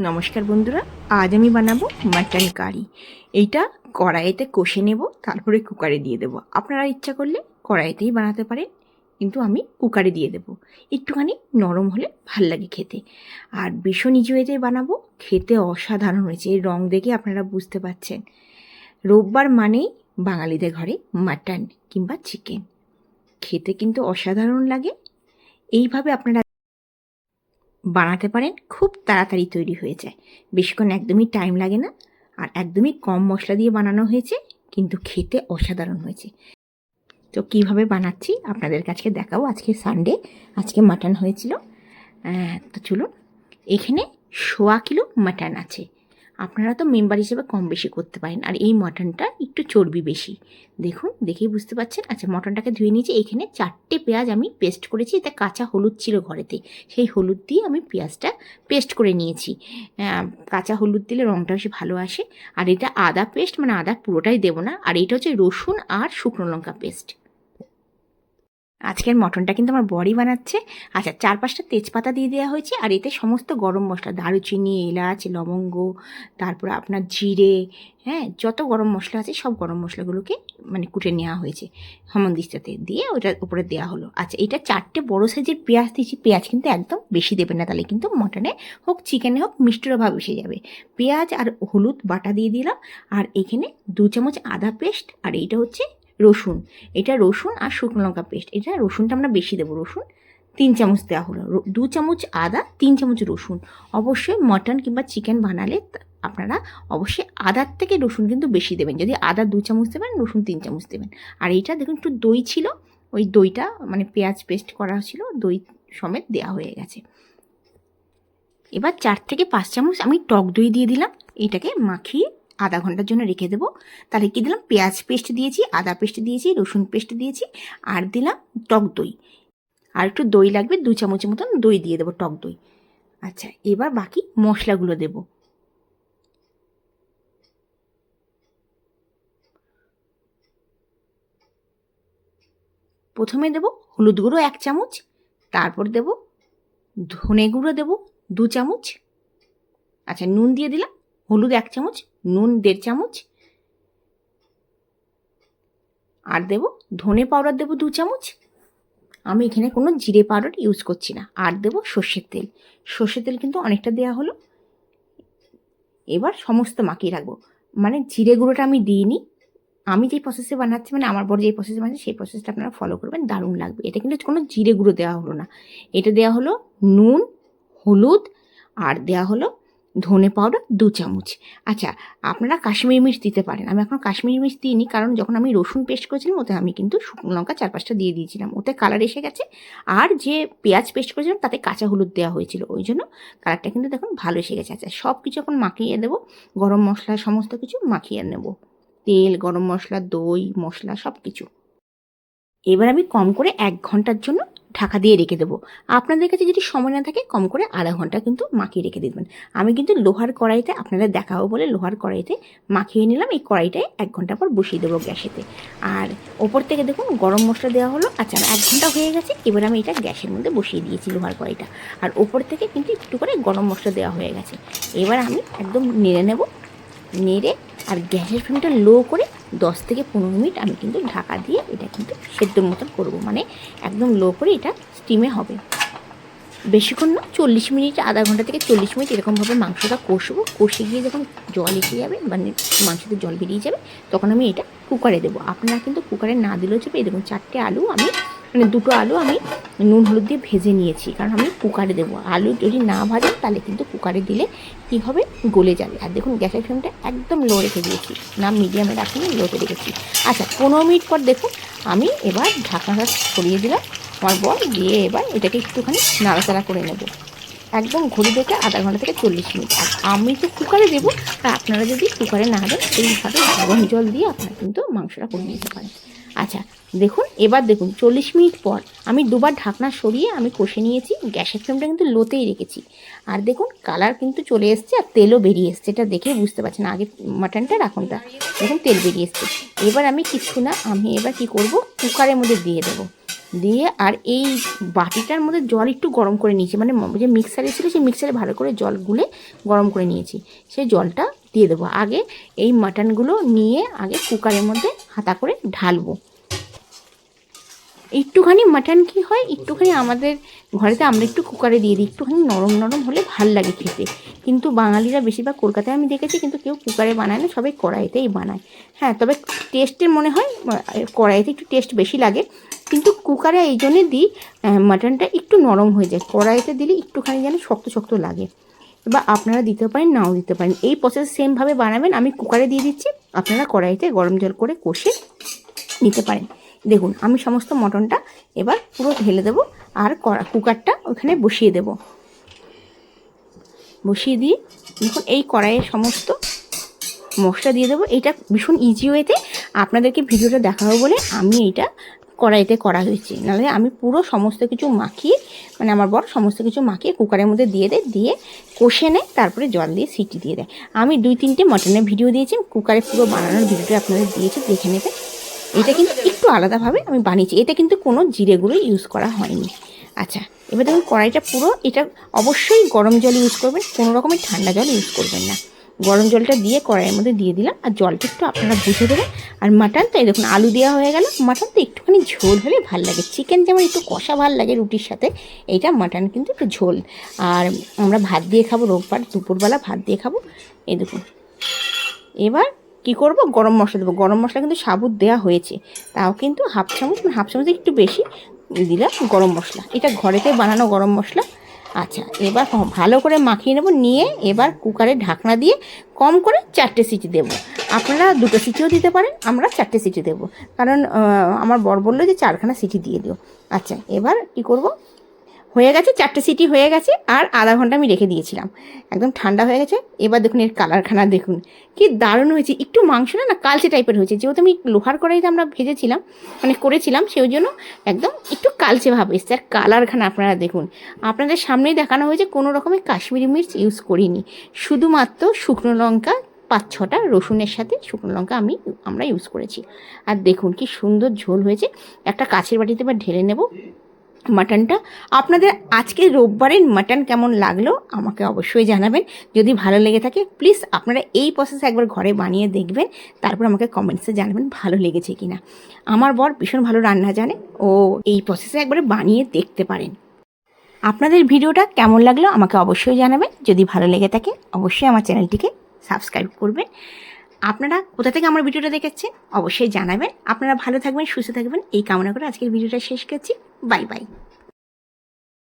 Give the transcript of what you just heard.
নমস্কার বন্ধুরা, আজ আমি বানাবো মাটন কারি। এইটা কড়াইতে কষে নেব, তারপরে কুকারে দিয়ে দেবো। আপনারা ইচ্ছা করলে কড়াইতেই বানাতে পারেন, কিন্তু আমি কুকারে দিয়ে দেবো। একটুখানি নরম হলে ভাল লাগে খেতে। আর ভীষণ ইজি ওয়েতে বানাবো, খেতে অসাধারণ হয়েছে। এই রং দেখে আপনারা বুঝতে পারছেন। রোববার মানেই বাঙালিদের ঘরে মাটন কিংবা চিকেন, খেতে কিন্তু অসাধারণ লাগে। এইভাবে আপনারা বানাতে পারেন, খুব তাড়াতাড়ি তৈরি হয়ে যায়, বেশিক্ষণ একদমই টাইম লাগে না, আর একদমই কম মশলা দিয়ে বানানো হয়েছে, কিন্তু খেতে অসাধারণ হয়েছে। তো কিভাবে বানাচ্ছি আপনাদের কাছে দেখাবো। আজকে সানডে, আজকে মাটন হয়েছিল। তো চলুন, এখানে 1.25 কিলো মাটন আছে। আপনারা তো মেম্বার হিসেবে কম বেশি করতে পারেন। আর এই মটনটা একটু চর্বি বেশি, দেখুন, দেখেই বুঝতে পারছেন। আচ্ছা, মটনটাকে ধুয়ে নিয়েছি। এখানে 4টে পেঁয়াজ আমি পেস্ট করেছি। এতে কাঁচা হলুদ ছিল ঘরেতে, সেই হলুদ দিয়ে আমি পেঁয়াজটা পেস্ট করে নিয়েছি। কাঁচা হলুদ দিলে রঙটা বেশি ভালো আসে। আর এটা আদা পেস্ট, মানে আদা পুরোটাই দেবো না। আর এটা হচ্ছে রসুন আর শুকনো লঙ্কা পেস্ট। আজকের মটনটা কিন্তু আমার বড়ি বানাচ্ছে। আচ্ছা, 4-5টা তেজপাতা দিয়ে দেওয়া হয়েছে। আর এতে সমস্ত গরম মশলা, দারুচিনি, এলাচ, লবঙ্গ, তারপর আপনার জিরে, যত গরম মশলা আছে সব গরম মশলাগুলোকে মানে কুটে নেওয়া হয়েছে হেমন্দিস্তাতে দিয়ে ওটার উপরে দেওয়া হলো। আচ্ছা, এটা 4টে বড়ো সাইজের পেঁয়াজ দিয়েছি। পেঁয়াজ কিন্তু একদম বেশি দেবেন না, তাহলে কিন্তু মটনে হোক চিকেনে হোক মিষ্টির অভাব এসে যাবে। পেঁয়াজ আর হলুদ বাটা দিয়ে দিলাম। আর এখানে 2 চামচ আদা পেস্ট। আর এইটা হচ্ছে রসুন, এটা রসুন আর শুকনো লঙ্কা পেস্ট। এটা রসুনটা আমরা বেশি দেবো, রসুন 3 চামচ দেওয়া হলো। 2 চামচ আদা, 3 চামচ রসুন। অবশ্যই মটন কিংবা চিকেন বানালে আপনারা অবশ্যই আদার থেকে রসুন কিন্তু বেশি দেবেন। যদি আদা 2 চামচ দেবেন, রসুন 3 চামচ দেবেন। আর এইটা দেখুন একটু দই ছিল, ওই দইটা মানে পেঁয়াজ পেস্ট করা ছিল, দই সমেত দেওয়া হয়ে গেছে। এবার 4 থেকে 5 চামচ আমি টক দই দিয়ে দিলাম। এটাকে মাখিয়ে আধা ঘন্টার জন্য রেখে দেবো। তাহলে কি দিলাম, পেঁয়াজ পেস্ট দিয়েছি, আদা পেস্ট দিয়েছি, রসুন পেস্ট দিয়েছি, আর দিলাম টক দই। আর একটু দই লাগবে, 2 চামচের মতন দই দিয়ে দেবো, টক দই। আচ্ছা, এবার বাকি মশলাগুলো দেব। প্রথমে দেব হলুদ গুঁড়ো 1 চামচ, তারপর দেব ধনে গুঁড়ো দেব 2 চামচ। আচ্ছা, নুন দিয়ে দিলাম, হলুদ 1 চামচ, নুন 1.5 চামচ, আর দেব ধনে পাউডার দেব 2 চামচ। আমি এখানে কোনো জিরে পাউডার ইউজ করছি না। আর দেব সর্ষের তেল। সর্ষের তেল কিন্তু অনেকটা দেওয়া হলো। এবার সমস্ত মাখিয়ে রাখবো। মানে জিরে গুঁড়োটা আমি দিইনি, আমি যেই প্রসেসে বানাচ্ছি, মানে আমার বড় যেই প্রসেসে বানাচ্ছি সেই প্রসেসটা আপনারা ফলো করবেন, দারুণ লাগবে। এটা কিন্তু কোনো জিরে গুঁড়ো দেওয়া হলো না। এটা দেওয়া হলো নুন, হলুদ, আর দেওয়া হলো ধনে পাউডার 2 চামচ। আচ্ছা, আপনারা কাশ্মীরি মির্চ দিতে পারেন। আমি এখন কাশ্মীরি মির্চ দিইনি, কারণ যখন আমি রসুন পেস্ট করেছিলাম ওতে আমি কিন্তু শুকনো লঙ্কা 4-5টা দিয়ে দিয়েছিলাম, ওতে কালার এসে গেছে। আর যে পেঁয়াজ পেস্ট করেছিলাম তাতে কাঁচা হলুদ দেওয়া হয়েছিল, ওই জন্য কালারটা কিন্তু দেখুন ভালো এসে গেছে। আচ্ছা, সব কিছু এখন মাখিয়ে দেবো, গরম মশলা সমস্ত কিছু মাখিয়ে নেব, তেল, গরম মশলা, দই, মশলা সব কিছু। এবার আমি কম করে 1 ঘন্টার জন্য ঢাকা দিয়ে রেখে দেবো। আপনাদের কাছে যদি সময় না থাকে, কম করে আধা ঘন্টা কিন্তু মাখিয়ে রেখে দেবেন। আমি কিন্তু লোহার কড়াইতে আপনাদের দেখাবো বলে লোহার কড়াইতে মাখিয়ে নিলাম। এই কড়াইটায় 1 ঘন্টা পর বসিয়ে দেবো গ্যাসেতে। আর ওপর থেকে দেখুন গরম মশলা দেওয়া হলো। আচ্ছা, 1 ঘন্টা হয়ে গেছে। এবার আমি এটা গ্যাসের মধ্যে বসিয়ে দিয়েছি লোহার কড়াইটা, আর ওপর থেকে কিন্তু একটু করে গরম মশলা দেওয়া হয়ে গেছে। এবার আমি একদম নেড়ে নেব, নেড়ে আর গ্যাসের ফ্লেমটা লো করে 10 থেকে 15 মিনিট আমি কিন্তু ঢাকা দিয়ে এটা কিন্তু সেদ্ধর মতন করবো। মানে একদম লো করে এটা স্টিমে হবে। বেশিক্ষণ না, 40 মিনিট, আধা ঘন্টা থেকে 40 মিনিট এরকমভাবে মাংসটা কষবো। কষে গিয়ে যখন জল এসে যাবে, মানে মাংসতে জল বেরিয়ে যাবে, তখন আমি এটা কুকারে দেবো। আপনারা কিন্তু কুকারে না দিলেও চলবে। এই দেখুন 4টে আলু আমি, মানে 2টো আলু আমি নুন হলুদ দিয়ে ভেজে নিয়েছি, কারণ আমি কুকারে দেবো। আলু যদি না ভাজেন তাহলে কিন্তু কুকারে দিলে কী হবে, গলে যাবে। আর দেখুন গ্যাসের ফ্লেমটা একদম লো রেখে দিয়েছি, না মিডিয়ামে রাখিনি, লোতে রেখেছি। আচ্ছা, 15 মিনিট পর দেখুন আমি এবার ঢাকনাটা সরিয়ে দিলাম আমার বল দিয়ে। এবার এটাকে একটুখানি নাড়াচাড়া করে নেব, একদম ঘড়ি দেখে আধা ঘন্টা থেকে 40 মিনিট। আর আমি তো কুকারে দেবো, আর আপনারা যদি কুকারে না দেন সেইভাবে গরম জল দিয়ে আপনারা কিন্তু মাংসটা করে নিতে পারেন। আচ্ছা দেখুন, এবার দেখুন 40 মিনিট পর আমি দুবার ঢাকনা সরিয়ে আমি কষে নিয়েছি। গ্যাসের ফ্লেমটা কিন্তু লোতেই রেখেছি। আর দেখুন কালার কিন্তু চলে এসছে আর তেলও বেরিয়ে এসছে, এটা দেখে বুঝতে পারছেন। আগে মাটনটা রাখুনটা দেখুন তেল বেরিয়ে এসছে। এবার আমি কিছু না, আমি এবার কি করব, কুকারের মধ্যে দিয়ে দেবো। দিয়ে আর এই বাটিটার মধ্যে জল একটু গরম করে নিয়েছি, মানে যে মিক্সারে ছিল সেই মিক্সারে ভালো করে জল গুলে গরম করে নিয়েছি, সেই জলটা দিয়ে দেবো। আগে এই মাটনগুলো নিয়ে আগে কুকারের মধ্যে হাতা করে ঢালবো। একটুখানি মাটন কি হয়, একটুখানি আমাদের ঘরেতে আমরা একটু কুকারে দিয়ে দিই, একটুখানি নরম নরম হলে ভাল লাগে খেতে। কিন্তু বাঙালিরা বেশিরভাগ কলকাতায় আমি দেখেছি কিন্তু কেউ কুকারে বানায় না, সবাই কড়াইতেই বানায়। হ্যাঁ, তবে টেস্টের মনে হয় কড়াইতে একটু টেস্ট বেশি লাগে, কিন্তু কুকারে এই জন্যে দিই মাটনটা একটু নরম হয়ে যায়। কড়াইতে দিলে একটুখানি যেন শক্ত শক্ত লাগে। বা আপনারা দিতে পারেন, নাও দিতে পারেন, এই প্রসেস সেমভাবে বানাবেন। আমি কুকারে দিয়ে দিচ্ছি, আপনারা কড়াইতে গরম জল করে কষে নিতে পারেন। দেখুন আমি সমস্ত মটনটা এবার পুরো ঢেলে দেবো আর কুকারটা ওখানে বসিয়ে দেব। বসিয়ে দিয়ে দেখুন এই কড়াইয়ের সমস্ত মশলা দিয়ে দেবো। এটা ভীষণ ইজি ওয়েতে আপনাদেরকে ভিডিওটা দেখাবো বলে আমি এইটা কড়াইতে করা হয়েছে, নাহলে আমি পুরো সমস্ত কিছু মাখিয়ে, মানে আমার বর সমস্ত কিছু মাখিয়ে কুকারের মধ্যে দিয়ে দেয়, দিয়ে কষে নেয়, তারপরে জল দিয়ে সিটি দিয়ে দেয়। আমি 2-3টে মটনের ভিডিও দিয়েছি, কুকারে পুরো বানানোর ভিডিওটা আপনাদের দিয়েছি, দেখে নেবেন। এটা কিন্তু একটু আলাদাভাবে আমি বানিয়েছি, এটা কিন্তু কোনো জিরে গুঁড়ো ইউজ করা হয়নি। আচ্ছা এবার দেখুন কড়াইটা পুরো, এটা অবশ্যই গরম জল ইউজ করবেন, কোনো রকমের ঠান্ডা জল ইউজ করবেন না। গরম জলটা দিয়ে কড়াইয়ের মধ্যে দিয়ে দিলাম, আর জলটা একটু আপনারা বুঝে দেবেন। আর মাটন তো এই দেখুন আলু দেওয়া হয়ে গেল। মাটন তো একটুখানি ঝোল হলে ভাল লাগে, চিকেন যেমন একটু কষা ভাল লাগে রুটির সাথে, এইটা মাটন কিন্তু একটু ঝোল। আর আমরা ভাত দিয়ে খাবো, রোববার দুপুরবেলা ভাত দিয়ে খাবো। এই দেখুন এবার কি করব, গরম মশলা দেবো। গরম মশলা কিন্তু সাবুত দেওয়া হয়েছে, তাও কিন্তু হাফ চামচ একটু বেশি দিলাম গরম মশলা, এটা ঘরেতে বানানো গরম মশলা। আচ্ছা এবার ভালো করে মাখিয়ে নেব, নিয়ে এবার কুকারে ঢাকনা দিয়ে কম করে 4টে সিটি দেবো। আপনারা 2টো সিটিও দিতে পারেন, আমরা 4টে সিটি দেবো, কারণ আমার বর বললো যে 4খানা সিটি দিয়ে দিও। আচ্ছা এবার কি করব, হয়ে গেছে 4টে সিটি হয়ে গেছে, আর আধা ঘন্টা আমি রেখে দিয়েছিলাম, একদম ঠান্ডা হয়ে গেছে। এবার দেখুন এর কালারখানা দেখুন কি দারুণ হয়েছে। একটু মাংস না কালচে টাইপের হয়েছে, যেহেতু আমি লোহার কড়াইতে আমরা ভেজেছিলাম, মানে করেছিলাম, সেই জন্য একদম একটু কালচে ভাব এসছে। আর কালারখানা আপনারা দেখুন, আপনাদের সামনেই দেখানো হয়েছে, কোনো রকমের কাশ্মীরি মির্চ ইউজ করিনি, শুধুমাত্র শুকনো লঙ্কা 5-6টা, রসুনের সাথে শুকনো লঙ্কা আমরা ইউজ করেছি। আর দেখুন কি সুন্দর ঝোল হয়েছে। একটা কাচের বাটিতে এবার ঢেলে নেব মাটনটা। আপনাদের আজকে রোববারের মাটন কেমন লাগলো আমাকে অবশ্যই জানাবেন। যদি ভালো লেগে থাকে প্লিজ আপনারা এই প্রসেসে একবার ঘরে বানিয়ে দেখবেন, তারপর আমাকে কমেন্টসে জানাবেন ভালো লেগেছে কি না। আমার বর ভীষণ ভালো রান্না জানে, ও এই প্রসেসে একবারে বানিয়ে দেখতে পারেন। আপনাদের ভিডিওটা কেমন লাগলো আমাকে অবশ্যই জানাবেন। যদি ভালো লেগে থাকে অবশ্যই আমার চ্যানেলটিকে সাবস্ক্রাইব করবেন। আপনারা কোথা থেকে আমার ভিডিওটা দেখেছেন অবশ্যই জানাবেন। আপনারা ভালো থাকবেন, সুস্থ থাকবেন, এই কামনা করে আজকের ভিডিওটা শেষ করছি। Bye bye.